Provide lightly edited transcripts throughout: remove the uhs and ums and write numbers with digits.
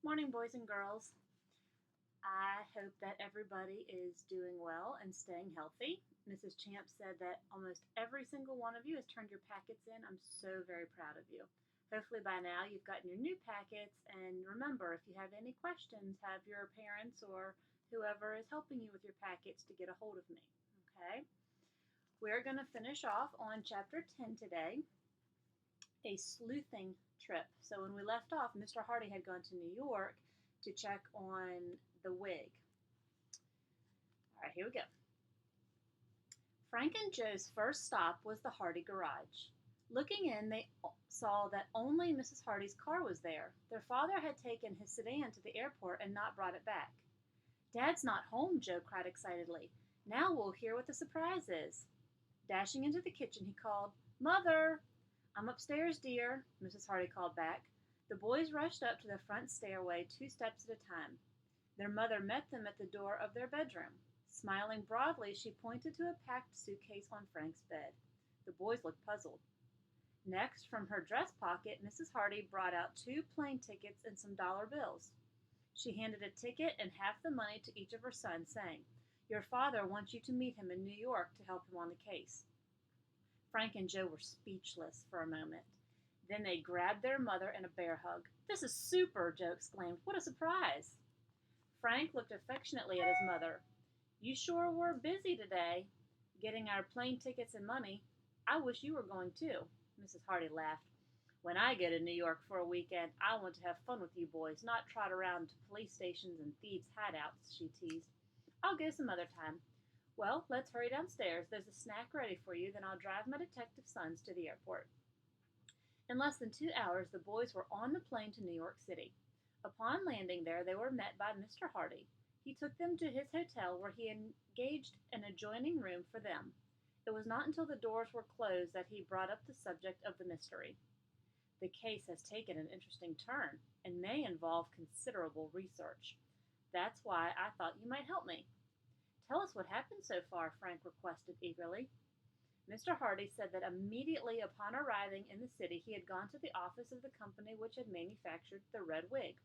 Morning, boys and girls. I hope that everybody is doing well and staying healthy. Mrs. Champ said that almost every single one of you has turned your packets in. I'm so very proud of you. Hopefully, by now, you've gotten your new packets. And remember, if you have any questions, have your parents or whoever is helping you with your packets to get a hold of me. Okay? We're going to finish off on chapter 10 today, a sleuthing trip. So when we left off, Mr. Hardy had gone to New York to check on the wig. All right, here we go. Frank and Joe's first stop was the Hardy garage. Looking in, they saw that only Mrs. Hardy's car was there. Their father had taken his sedan to the airport and not brought it back. "Dad's not home," Joe cried excitedly. "Now we'll hear what the surprise is." Dashing into the kitchen, he called, "Mother!" "I'm upstairs, dear," Mrs. Hardy called back. The boys rushed up to the front stairway 2 steps at a time. Their mother met them at the door of their bedroom. Smiling broadly, she pointed to a packed suitcase on Frank's bed. The boys looked puzzled. Next, from her dress pocket, Mrs. Hardy brought out 2 plane tickets and some dollar bills. She handed a ticket and half the money to each of her sons, saying, "Your father wants you to meet him in New York to help him on the case." Frank and Joe were speechless for a moment. Then they grabbed their mother in a bear hug. "This is super," Joe exclaimed. "What a surprise." Frank looked affectionately at his mother. "You sure were busy today, getting our plane tickets and money. I wish you were going too." Mrs. Hardy laughed. "When I go to New York for a weekend, I want to have fun with you boys, not trot around to police stations and thieves' hideouts," she teased. "I'll go some other time. Well, let's hurry downstairs. There's a snack ready for you, then I'll drive my detective sons to the airport." In less than 2 hours, the boys were on the plane to New York City. Upon landing there, they were met by Mr. Hardy. He took them to his hotel, where he engaged an adjoining room for them. It was not until the doors were closed that he brought up the subject of the mystery. "The case has taken an interesting turn and may involve considerable research. That's why I thought you might help me." "Tell us what happened so far," Frank requested eagerly. Mr. Hardy said that immediately upon arriving in the city, he had gone to the office of the company which had manufactured the red wig.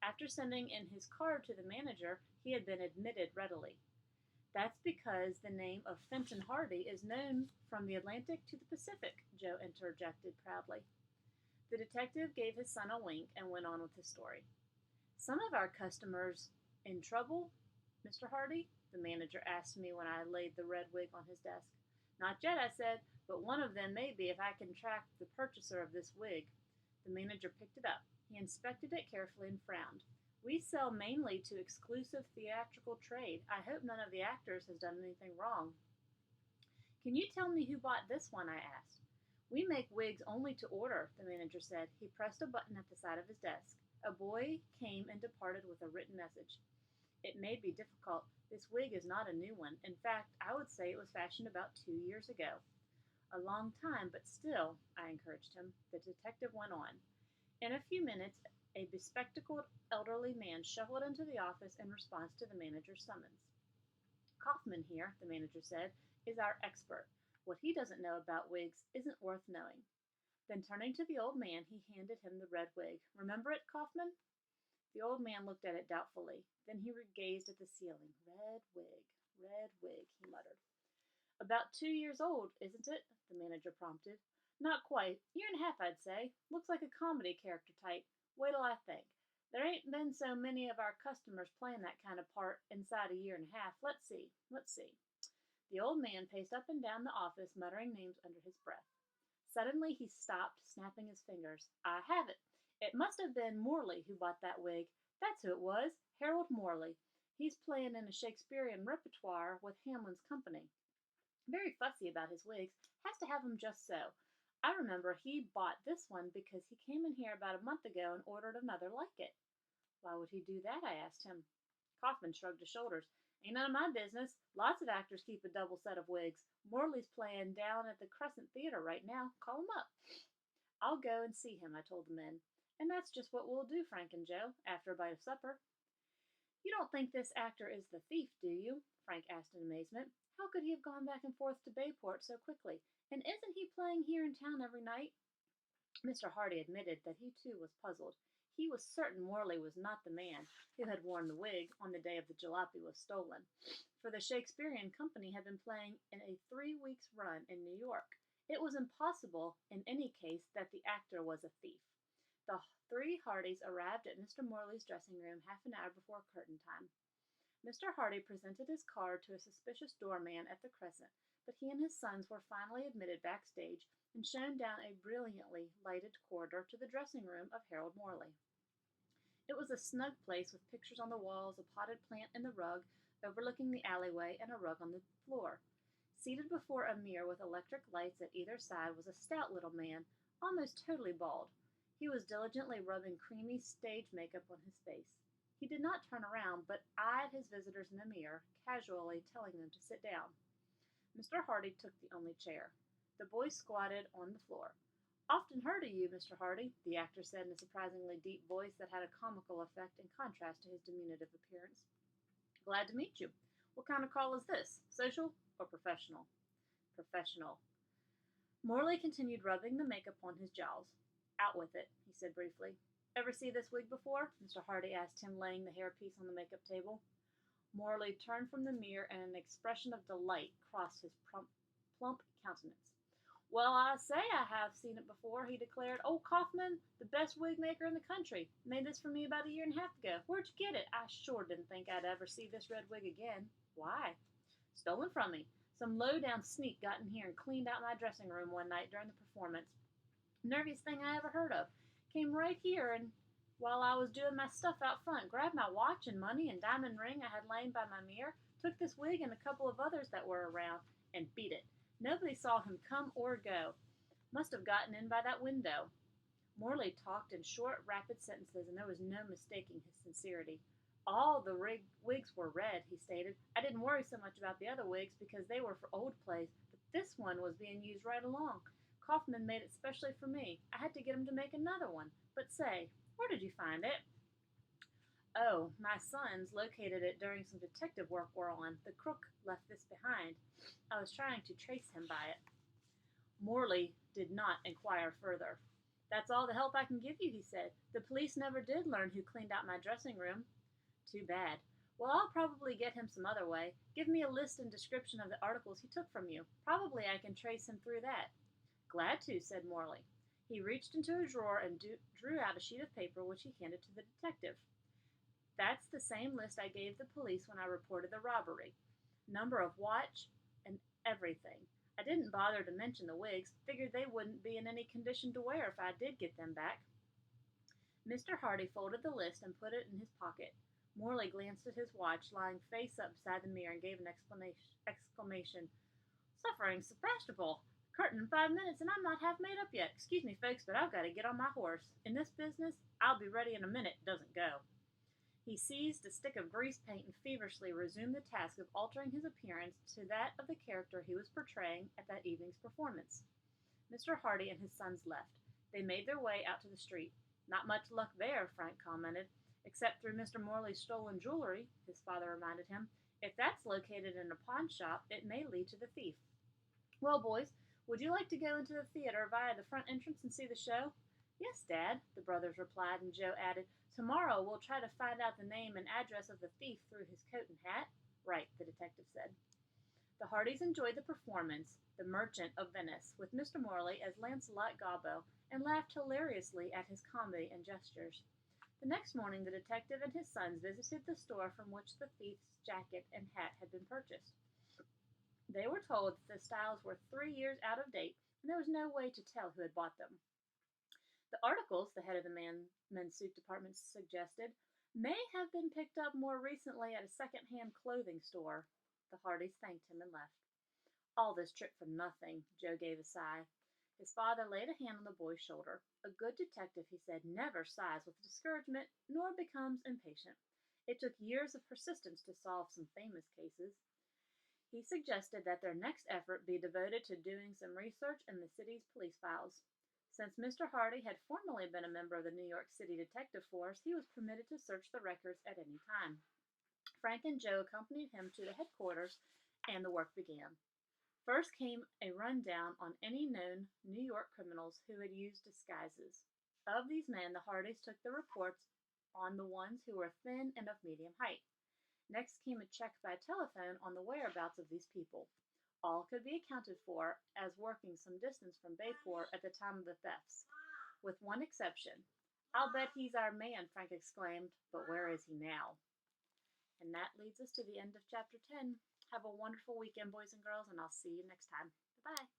After sending in his card to the manager, he had been admitted readily. "That's because the name of Fenton Hardy is known from the Atlantic to the Pacific," Joe interjected proudly. The detective gave his son a wink and went on with his story. "Some of our customers in trouble, Mr. Hardy?" the manager asked me when I laid the red wig on his desk. "Not yet," I said, "but one of them may be if I can track the purchaser of this wig." The manager picked it up. He inspected it carefully and frowned. "We sell mainly to exclusive theatrical trade. I hope none of the actors has done anything wrong." "Can you tell me who bought this one?" I asked. "We make wigs only to order," the manager said. He pressed a button at the side of his desk. A boy came and departed with a written message. "It may be difficult. This wig is not a new one. In fact, I would say it was fashioned about 2 years ago." "A long time, but still," I encouraged him. The detective went on. In a few minutes, a bespectacled elderly man shuffled into the office in response to the manager's summons. "Kaufman here," the manager said, "is our expert. What he doesn't know about wigs isn't worth knowing." Then turning to the old man, he handed him the red wig. "Remember it, Kaufman?" The old man looked at it doubtfully. Then he gazed at the ceiling. Red wig," he muttered. "About 2 years old, isn't it?" the manager prompted. "Not quite. Year and a half, I'd say. Looks like a comedy character type. Wait till I think. There ain't been so many of our customers playing that kind of part inside a year and a half. Let's see." The old man paced up and down the office, muttering names under his breath. Suddenly he stopped, snapping his fingers. "I have it. It must have been Morley who bought that wig. That's who it was. Harold Morley. He's playing in a Shakespearean repertoire with Hamlin's company. Very fussy about his wigs. Has to have them just so. I remember he bought this one because he came in here about a month ago and ordered another like it." "Why would he do that?" I asked him. Kaufman shrugged his shoulders. "Ain't none of my business. Lots of actors keep a double set of wigs. Morley's playing down at the Crescent Theater right now. Call him up." "I'll go and see him," I told the men. "And that's just what we'll do, Frank and Joe, after a bite of supper." "You don't think this actor is the thief, do you?" Frank asked in amazement. "How could he have gone back and forth to Bayport so quickly? And isn't he playing here in town every night?" Mr. Hardy admitted that he too was puzzled. He was certain Morley was not the man who had worn the wig on the day of the jalopy was stolen, for the Shakespearean company had been playing in a 3 weeks' run in New York. It was impossible, in any case, that the actor was a thief. The three Hardys arrived at Mr. Morley's dressing room half an hour before curtain time. Mr. Hardy presented his card to a suspicious doorman at the Crescent, but he and his sons were finally admitted backstage and shown down a brilliantly lighted corridor to the dressing room of Harold Morley. It was a snug place with pictures on the walls, a potted plant in the rug, overlooking the alleyway, and a rug on the floor. Seated before a mirror with electric lights at either side was a stout little man, almost totally bald. He was diligently rubbing creamy stage makeup on his face. He did not turn around, but eyed his visitors in the mirror, casually telling them to sit down. Mr. Hardy took the only chair. The boy squatted on the floor. "Often heard of you, Mr. Hardy," the actor said in a surprisingly deep voice that had a comical effect in contrast to his diminutive appearance. "Glad to meet you. What kind of call is this? Social or professional?" "Professional." Morley continued rubbing the makeup on his jowls. "Out with it," he said briefly. "Ever see this wig before?" Mr. Hardy asked him, laying the hairpiece on the makeup table. Morley turned from the mirror, and an expression of delight crossed his plump countenance. "Well, I say I have seen it before," he declared. "Old Kaufman, the best wig maker in the country, made this for me about a year and a half ago. Where'd you get it? I sure didn't think I'd ever see this red wig again." "Why?" "Stolen from me. Some low-down sneak got in here and cleaned out my dressing room one night during the performance. Nerviest thing I ever heard of. Came right here and while I was doing my stuff out front, grabbed my watch and money and diamond ring I had laying by my mirror, took this wig and a couple of others that were around, and beat it. Nobody saw him come or go. Must have gotten in by that window." Morley talked in short, rapid sentences, and there was no mistaking his sincerity. "All the wigs were red," he stated. "I didn't worry so much about the other wigs because they were for old plays, but this one was being used right along. Kaufman made it specially for me. I had to get him to make another one. But say, where did you find it?" "Oh, my sons located it during some detective work we're on. The crook left this behind. I was trying to trace him by it." Morley did not inquire further. "That's all the help I can give you," he said. "The police never did learn who cleaned out my dressing room." "Too bad. Well, I'll probably get him some other way. Give me a list and description of the articles he took from you. Probably I can trace him through that." "Glad to," said Morley. He reached into a drawer and drew out a sheet of paper which he handed to the detective. "That's the same list I gave the police when I reported the robbery. Number of watch and everything. I didn't bother to mention the wigs. Figured they wouldn't be in any condition to wear if I did get them back." Mr. Hardy folded the list and put it in his pocket. Morley glanced at his watch, lying face up beside the mirror, and gave an exclamation. "Suffering Sebastopol! Curtain in 5 minutes, and I'm not half made up yet. Excuse me, folks, but I've got to get on my horse. In this business, I'll be ready in a minute doesn't go." He seized a stick of grease paint and feverishly resumed the task of altering his appearance to that of the character he was portraying at that evening's performance. Mr. Hardy and his sons left. They made their way out to the street. "Not much luck there," Frank commented. "Except through Mr. Morley's stolen jewelry," his father reminded him. "If that's located in a pawn shop, it may lead to the thief. Well, boys, would you like to go into the theater via the front entrance and see the show?" "Yes, Dad," the brothers replied, and Joe added, "Tomorrow we'll try to find out the name and address of the thief through his coat and hat." "Right," the detective said. The Hardys enjoyed the performance, "The Merchant of Venice," with Mr. Morley as Lancelot Gobbo, and laughed hilariously at his comedy and gestures. The next morning the detective and his sons visited the store from which the thief's jacket and hat had been purchased. They were told that the styles were 3 years out of date, and there was no way to tell who had bought them. The articles, the head of the men's suit department suggested, may have been picked up more recently at a second-hand clothing store. The Hardys thanked him and left. "All this trip for nothing," Joe gave a sigh. His father laid a hand on the boy's shoulder. "A good detective," he said, "never sighs with discouragement, nor becomes impatient. It took years of persistence to solve some famous cases." He suggested that their next effort be devoted to doing some research in the city's police files. Since Mr. Hardy had formerly been a member of the New York City detective force, he was permitted to search the records at any time. Frank and Joe accompanied him to the headquarters, and the work began. First came a rundown on any known New York criminals who had used disguises. Of these men, the Hardys took the reports on the ones who were thin and of medium height. Next came a check by telephone on the whereabouts of these people. All could be accounted for as working some distance from Bayport at the time of the thefts, with one exception. "I'll bet he's our man," Frank exclaimed, "but where is he now?" And that leads us to the end of chapter 10. Have a wonderful weekend, boys and girls, and I'll see you next time. Bye bye.